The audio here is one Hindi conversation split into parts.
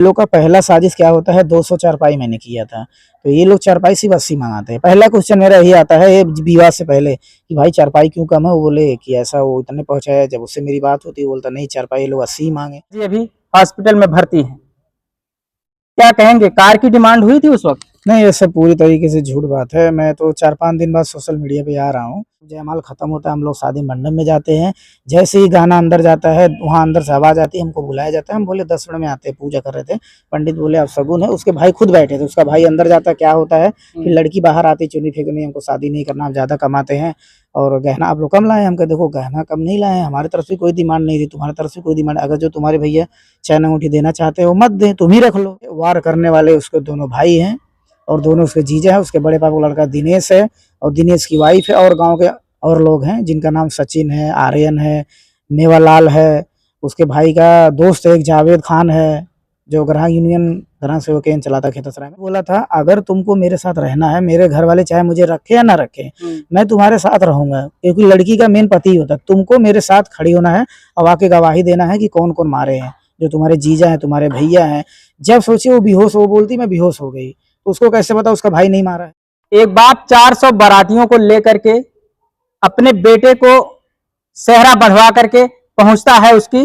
लोग का पहला साजिश क्या होता है, 200 चारपाई मैंने किया था। तो ये लोग चारपाई सिर्फ 80 मंगाते हैं। पहला क्वेश्चन मेरा यही आता है ये विवाह से पहले कि भाई चारपाई क्यों कम है? वो बोले कि ऐसा वो इतने पहुंचाया। जब उससे मेरी बात होती है वो बोलता नहीं चारपाई ये लोग 80 ही मांगे। जी अभी हॉस्पिटल में भर्ती हैं, क्या कहेंगे? कार की डिमांड हुई थी उस वक्त? नहीं, ये सब पूरी तरीके से झूठ बात है। मैं तो 4-5 दिन बाद सोशल मीडिया पे आ रहा हूँ। जयमाल खत्म होता है, हम लोग शादी मंडप में जाते हैं। जैसे ही गाना अंदर जाता है, वहाँ अंदर से आवाज़ आती है, हमको बुलाया जाता है। हम बोले 10 मिनट में आते हैं, पूजा कर रहे थे। पंडित बोले अब शगुन है। उसके भाई खुद बैठे थे। उसका भाई अंदर जाता है, क्या होता है कि लड़की बाहर आती चुन्नी फेंकनी, हमको शादी नहीं करना, आप ज़्यादा कमाते हैं और गहना आप लोग कम लाए हैं। हम कहे देखो गहना कम नहीं लाए हैं, हमारी तरफ से कोई डिमांड नहीं थी, तुम्हारी तरफ से कोई डिमांड। अगर जो तुम्हारे भैया चैन अंगूठी देना चाहते हो मत दें, तुम ही रख लो। वार करने वाले उसके दोनों भाई हैं और दोनों उसके जीजा है। उसके बड़े पापा का लड़का दिनेश है और दिनेश की वाइफ है और गांव के और लोग हैं जिनका नाम सचिन है, आर्यन है, मेवालाल है। उसके भाई का दोस्त एक जावेद खान है जो ग्राहक यूनियन ग्राहक सेवक केंद्र चलाता खितसराय में। बोला था अगर तुमको मेरे साथ रहना है, मेरे घर वाले चाहे मुझे रखे या ना रखे, मैं तुम्हारे साथ रहूंगा, क्योंकि लड़की का मेन पति होता है। तुमको मेरे साथ खड़ी होना है और आके गवाही देना है कि कौन कौन मारे हैं, जो तुम्हारे जीजा हैं, तुम्हारे भैया हैं। जब सोचिए वो बेहोश हो बोलती मैं बेहोश हो गई, तो उसको कैसे पता उसका भाई नहीं मारा है? एक बाप 400 बारातियों को लेकर के अपने बेटे को सेहरा बढ़वा करके पहुंचता है उसकी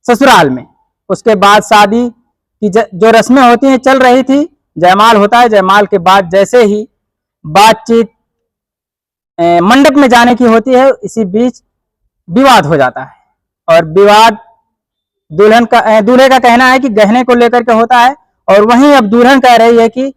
ससुराल में। उसके बाद शादी की जो रस्में होती हैं चल रही थी, जयमाल होता है। जयमाल के बाद जैसे ही बातचीत मंडप में जाने की होती है, इसी बीच विवाद हो जाता है। और विवाद दूल्हे का कहना है कि गहने को लेकर के होता है, और वहीं अब दुल्हन कह रही है कि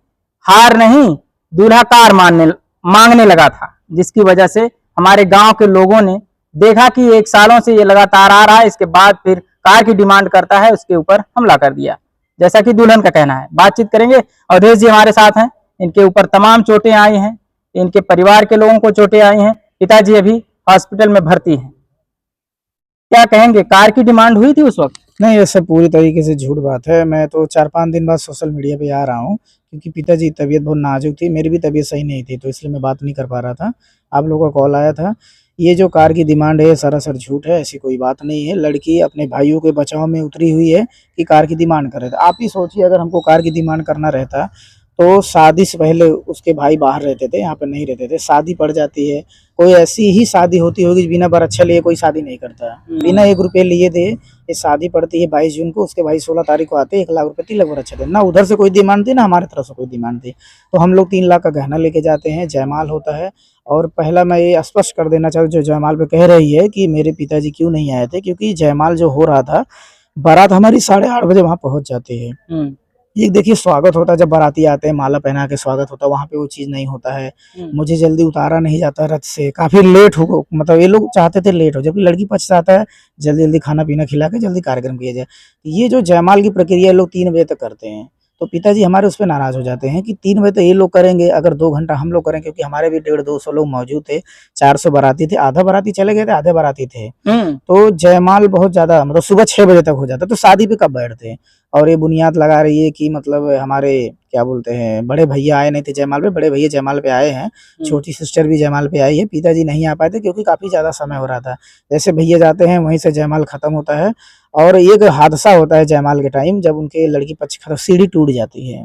हार नहीं, दूल्हा कार मांगने लगा था, जिसकी वजह से हमारे गांव के लोगों ने देखा कि 1 सालों से ये लगातार आ रहा है, इसके बाद फिर कार की डिमांड करता है, उसके ऊपर हमला कर दिया, जैसा कि दुल्हन का कहना है। बातचीत करेंगे। अवधेश जी हमारे साथ हैं, इनके ऊपर तमाम चोटें आई हैं, इनके परिवार के लोगों को चोटें आई हैं। पिताजी अभी हॉस्पिटल में भर्ती हैं, क्या कहेंगे? कार की डिमांड हुई थी उस वक्त? नहीं, ये सब पूरी तरीके से झूठ बात है। मैं तो 4-5 दिन बाद सोशल मीडिया पे आ रहा हूँ क्योंकि पिताजी की तबीयत बहुत नाजुक थी, मेरी भी तबीयत सही नहीं थी, तो इसलिए मैं बात नहीं कर पा रहा था। आप लोगों का कॉल आया था। ये जो कार की डिमांड है सरासर झूठ है, ऐसी कोई बात नहीं है। लड़की अपने भाइयों के बचाव में उतरी हुई है कि कार की डिमांड करे। तो आप ही सोचिए अगर हमको कार की डिमांड करना रहता तो शादी से पहले उसके भाई बाहर रहते थे, यहाँ पे नहीं रहते थे। शादी पड़ जाती है, कोई ऐसी ही शादी होती होगी बिना बरच्छा लिए कोई शादी नहीं करता है। बिना 1 रुपये लिए दे ये शादी पड़ती है 22 जून को। उसके भाई 16 तारीख को आते 1 लाख रुपए तिलक बरच्छा दे। ना उधर से कोई डिमांड थी ना हमारे तरफ से कोई डिमांड थी। तो हम लोग 3 लाख का गहना लेके जाते हैं, जयमाल होता है। और पहला मैं ये स्पष्ट कर देना चाहूँ जो जयमाल पे कह रही है कि मेरे पिताजी क्यों नहीं आए थे, क्योंकि जयमाल जो हो रहा था, बारात हमारी 8:30 बजे वहाँ पहुँच जाती है। ये देखिए स्वागत होता है, जब बाराती आते हैं माला पहना के स्वागत होता है, वहाँ पे वो चीज़ नहीं होता है। मुझे जल्दी उतारा नहीं जाता रथ से, काफ़ी लेट हो, मतलब ये लोग चाहते थे लेट हो, जबकि लड़की पक्ष चाहता है जल्दी जल्दी खाना पीना खिला के जल्दी कार्यक्रम किया जाए। ये जो जयमाल की प्रक्रिया लोग 3 बजे तक करते हैं, तो पिताजी हमारे उस पे नाराज़ हो जाते हैं कि 3 बजे तो ये लोग करेंगे, अगर 2 घंटा हम लोग करें, क्योंकि हमारे भी 150-200 लोग मौजूद थे, 400 बाराती थे, आधा बाराती चले गए थे, आधे बाराती थे। तो जयमाल बहुत ज़्यादा मतलब सुबह 6 बजे तक हो जाता, तो शादी पे कब बैठते? और ये बुनियाद लगा रही है कि मतलब हमारे क्या बोलते हैं बड़े भैया आए नहीं थे जयमाल पे, बड़े भैया जयमाल पे आए हैं, छोटी सिस्टर भी जयमाल पे आई है। पिताजी नहीं आ पाए थे क्योंकि काफ़ी ज़्यादा समय हो रहा था। जैसे भैया जाते हैं वहीं से जयमाल खत्म होता है। और एक हादसा होता है जयमाल के टाइम, जब उनके लड़की पक्ष की सीढ़ी टूट जाती है।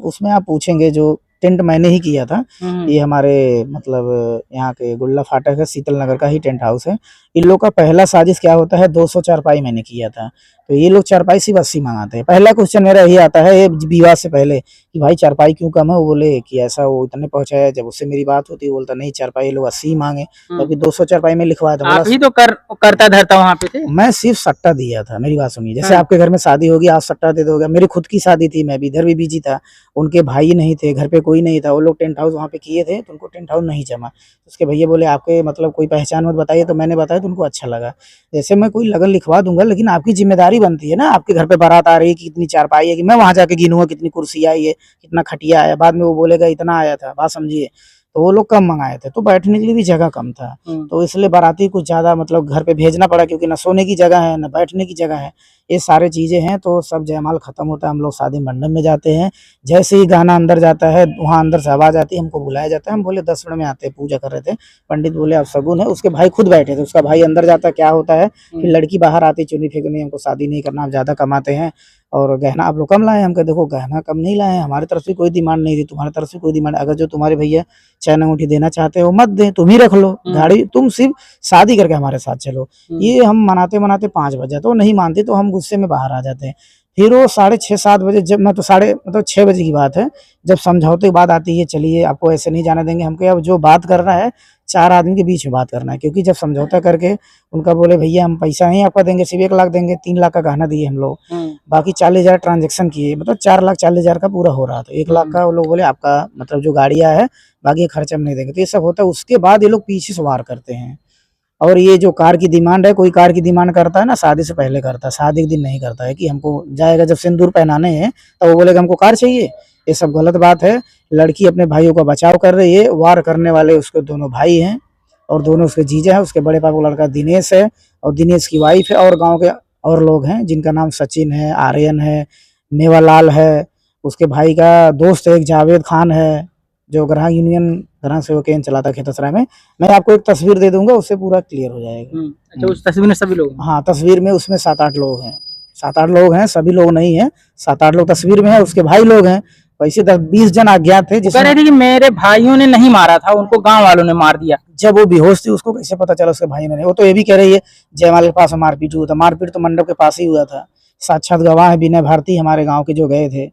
उसमें आप पूछेंगे जो टेंट मैंने ही किया था। ये हमारे मतलब यहाँ के गुल्ला फाटक है, शीतल नगर का ही टेंट हाउस है। इन लोग का पहला साजिश क्या होता है, 200 चारपाई मैंने किया था। तो ये लोग चारपाई सिर्फ 80 मंगाते हैं। पहला क्वेश्चन मेरा यही आता है ये विवाह से पहले कि भाई चारपाई क्यों कम है? वो बोले कि ऐसा वो इतने पहुंचाया। जब उससे मेरी बात होती है बोलता नहीं चारपाई ये लोग 80 मांगे, तभी 200 चारपाई में लिखवाया था। आप ही तो करता धरता वहाँ पे थे। मैं सिर्फ सट्टा दिया था, मेरी बात सुनिए। जैसे आपके घर में शादी होगी आप सट्टा दे दोगे, मेरी खुद की शादी थी, मैं भी इधर भी बिजी था, उनके भाई नहीं थे, घर पे कोई नहीं था, वो लोग टेंट हाउस वहाँ पे किए थे, तो उनको टेंट हाउस नहीं जमा। उसके भैया बोले आपके मतलब कोई पहचान मत बताइए, तो मैंने बताया तो उनको अच्छा लगा। जैसे मैं कोई लगन लिखवा दूंगा, लेकिन आपकी जिम्मेदारी बनती है ना, आपके घर पे बारात आ रही है कि कितनी चारपाई है, कि मैं वहाँ जाके गिनूंगा कितनी कुर्सी आई है, कितना खटिया आया, बाद में वो बोलेगा इतना आया था, बात समझिए। तो वो लोग कम मंगाए थे, तो बैठने के लिए भी जगह कम था, तो इसलिए बाराती कुछ ज़्यादा मतलब घर पे भेजना पड़ा, क्योंकि ना सोने की जगह है ना बैठने की जगह है, ये सारी चीज़ें हैं। तो सब जयमाल खत्म होता है, हम लोग शादी मंडप में जाते हैं। जैसे ही गाना अंदर जाता है, वहाँ अंदर से आवाज़ आती है, हमको बुलाया जाता है। हम बोले 10 मिनट में आते हैं, पूजा कर रहे थे। पंडित बोले अब शगुन है। उसके भाई खुद बैठे थे। उसका भाई अंदर जाता है, क्या होता है कि लड़की बाहर आती चुन्नी फेंकनी, हमको शादी नहीं करना, आप ज़्यादा कमाते हैं और गहना आप लोग कम लाए। हम कहे देखो गहना कम नहीं लाए, हमारी तरफ से कोई डिमांड नहीं थी, तुम्हारी तरफ से कोई डिमांड, अगर जो तुम्हारे भैया चैन अंगूठी देना चाहते हो मत दें, तुम ही रख लो गाड़ी, तुम सिर्फ शादी करके हमारे साथ चलो। ये हम मनाते मनाते 5 बज जाते, वो नहीं मानते तो हम गुस्से में बाहर आ जाते हैं। फिर वो 6:30-7 बजे, जब मैं तो 6 बजे की बात है, जब समझौते की बात आती है, चलिए आपको ऐसे नहीं जाने देंगे, हम कहे अब जो बात करना है 4 आदमी के बीच में बात करना है, क्योंकि जब समझौता करके उनका बोले भैया हम पैसा नहीं आपका देंगे, सिर्फ 1 लाख देंगे, 3 लाख का गहना दिए हम लोग, बाकी 40,000 ट्रांजेक्शन किए, मतलब 4,40,000 का पूरा हो रहा था। 1 लाख का वो लोग बोले आपका मतलब जो गाड़ियाँ है बाकी ये खर्चा हम नहीं देंगे, तो ये सब होता है। उसके बाद ये लोग पीछे से वार करते हैं। और ये जो कार की डिमांड है, कोई कार की डिमांड करता है ना शादी से पहले करता है, शादी के दिन नहीं करता है कि हमको जाएगा जब सिंदूर पहनाने हैं तो वो बोलेगा हमको कार चाहिए। ये सब गलत बात है। लड़की अपने भाइयों का बचाव कर रही है, वार करने वाले उसके दोनों भाई हैं और दोनों उसके जीजा हैं। उसके बड़े पापा का लड़का दिनेश है और दिनेश की वाइफ है, और गाँव के और लोग हैं जिनका नाम सचिन है, आर्यन है, मेवालाल है, उसके भाई का दोस्त है एक जावेद खान है, जो ग्राहक यूनियन ग्राहक सेवा केंद्र चलाता है खैतसराय में। मैं आपको एक तस्वीर दे दूंगा, उससे पूरा क्लियर हो जाएगा। अच्छा, उस तस्वीर में सभी लोग हैं? हाँ, तस्वीर में उसमें 7-8 लोग हैं, 7-8 लोग हैं, सभी लोग नहीं है, 7-8 लोग तस्वीर में है, उसके भाई लोग हैं। वैसे 10-20 जन अज्ञात थे कह जिसमें रहे थे कि मेरे भाइयों ने नहीं मारा था, उनको गांव वालों ने मार दिया। जब वो बेहोश थी उसको कैसे पता चला उसके भाई ने? वो तो ये भी कह रही है जयमाल के पास मारपीट हुआ था, मारपीट तो मंडप के पास ही हुआ था। साक्षात गवाह है विनय भारती हमारे गाँव के जो गए थे,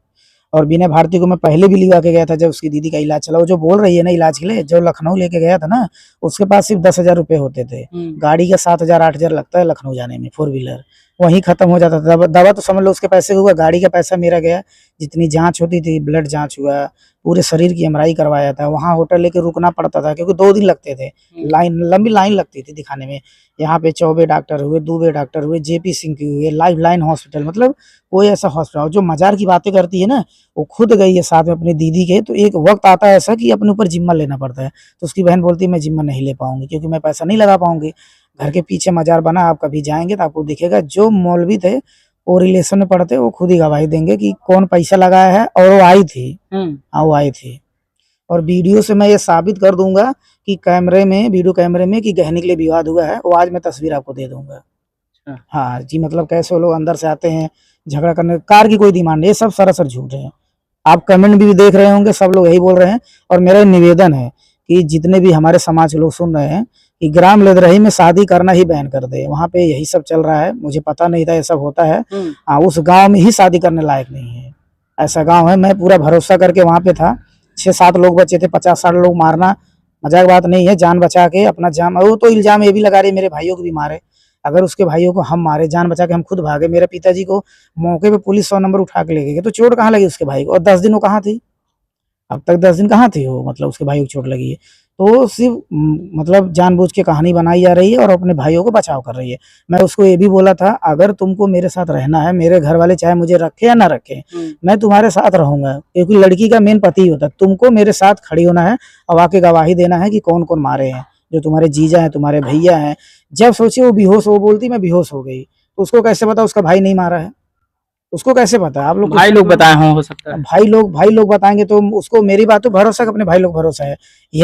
और विनय भारती को मैं पहले भी लिवा के गया था जब उसकी दीदी का इलाज चला। वो जो बोल रही है ना इलाज के लिए, जो लखनऊ लेके गया था ना, उसके पास सिर्फ 10,000 रुपए होते थे। गाड़ी का 7,000-8,000 लगता है लखनऊ जाने में, 4 व्हीलर वहीं खत्म हो जाता था। दवा तो समझ लो उसके पैसे हुआ, गाड़ी का पैसा मेरा गया, जितनी जांच होती थी, ब्लड जांच हुआ, पूरे शरीर की एमआरआई करवाया था। वहाँ होटल लेके रुकना पड़ता था क्योंकि 2 दिन लगते थे, लाइन लंबी लाइन लगती थी दिखाने में। यहाँ पे चौबे डॉक्टर हुए, दुबे डॉक्टर हुए, जेपी सिंह के हुए, लाइफ लाइन हॉस्पिटल, मतलब कोई ऐसा हॉस्पिटल जो मजार की बातें करती है ना, वो खुद गई है साथ में अपनी दीदी के। तो एक वक्त आता है ऐसा कि अपने ऊपर जिम्मा लेना पड़ता है, तो उसकी बहन बोलती है मैं जिम्मा नहीं ले पाऊंगी क्योंकि मैं पैसा नहीं लगा पाऊंगी। घर के पीछे मजार बना, आप कभी जाएंगे तो आपको दिखेगा। जो मौलवी थे वो रिलेशन में पढ़ते, वो खुद ही गवाही देंगे कि कौन पैसा लगाया है, और वो आई थी। हाँ, वो आई थी, और वीडियो से मैं ये साबित कर दूंगा कि कैमरे में, वीडियो कैमरे में, कि गहने के लिए विवाद हुआ है। वो आज मैं तस्वीर आपको दे दूंगा। हाँ जी, मतलब कैसे वो लोग अंदर से आते हैं झगड़ा करने, कार की कोई डिमांड नहीं, ये सब सरासर झूठ है। आप कमेंट भी देख रहे होंगे, सब लोग यही बोल रहे हैं। और मेरा निवेदन है कि जितने भी हमारे समाज के लोग सुन रहे हैं कि ग्राम लेदरही में शादी करना ही बैन कर दे। वहाँ पे यही सब चल रहा है, मुझे पता नहीं था ये सब होता है। हाँ, उस गांव में ही शादी करने लायक नहीं है, ऐसा गांव है। मैं पूरा भरोसा करके वहाँ पे था, 6-7 लोग बचे थे, 50-60 लोग मारना मजाक बात नहीं है। जान बचा के अपना जान, वो तो इल्जाम ये भी लगा रही है मेरे भाइयों को भी मारे। अगर उसके भाइयों को हम मारे, जान बचा के हम खुद भागे, मेरे पिताजी को मौके पे पुलिस 100 नंबर उठा के ले गए, तो चोट कहाँ लगी उसके भाई को? और 10 दिन वो कहाँ थी? अब तक 10 दिन कहाँ थी वो? मतलब उसके भाई को चोट लगी है। तो सिर्फ मतलब जानबूझ के कहानी बनाई जा रही है और अपने भाइयों को बचाव कर रही है। मैं उसको ये भी बोला था, अगर तुमको मेरे साथ रहना है, मेरे घर वाले चाहे मुझे रखे या ना रखे, मैं तुम्हारे साथ रहूंगा, क्योंकि लड़की का मेन पति होता है। तुमको मेरे साथ खड़ी होना है और आके गवाही देना है कि कौन कौन मारे हैं, जो तुम्हारे जीजा हैं, तुम्हारे भैया हैं। जब सोचिए वो बेहोश, वो बोलती मैं बेहोश हो गई, तो उसको कैसे पता उसका भाई नहीं मारा है? उसको कैसे पता है? आप लोग भाई लोग बताए हों, हो सकता है। भाई लोग बताएंगे तो उसको मेरी बात तो भरोसा, अपने भाई लोग भरोसा है। ये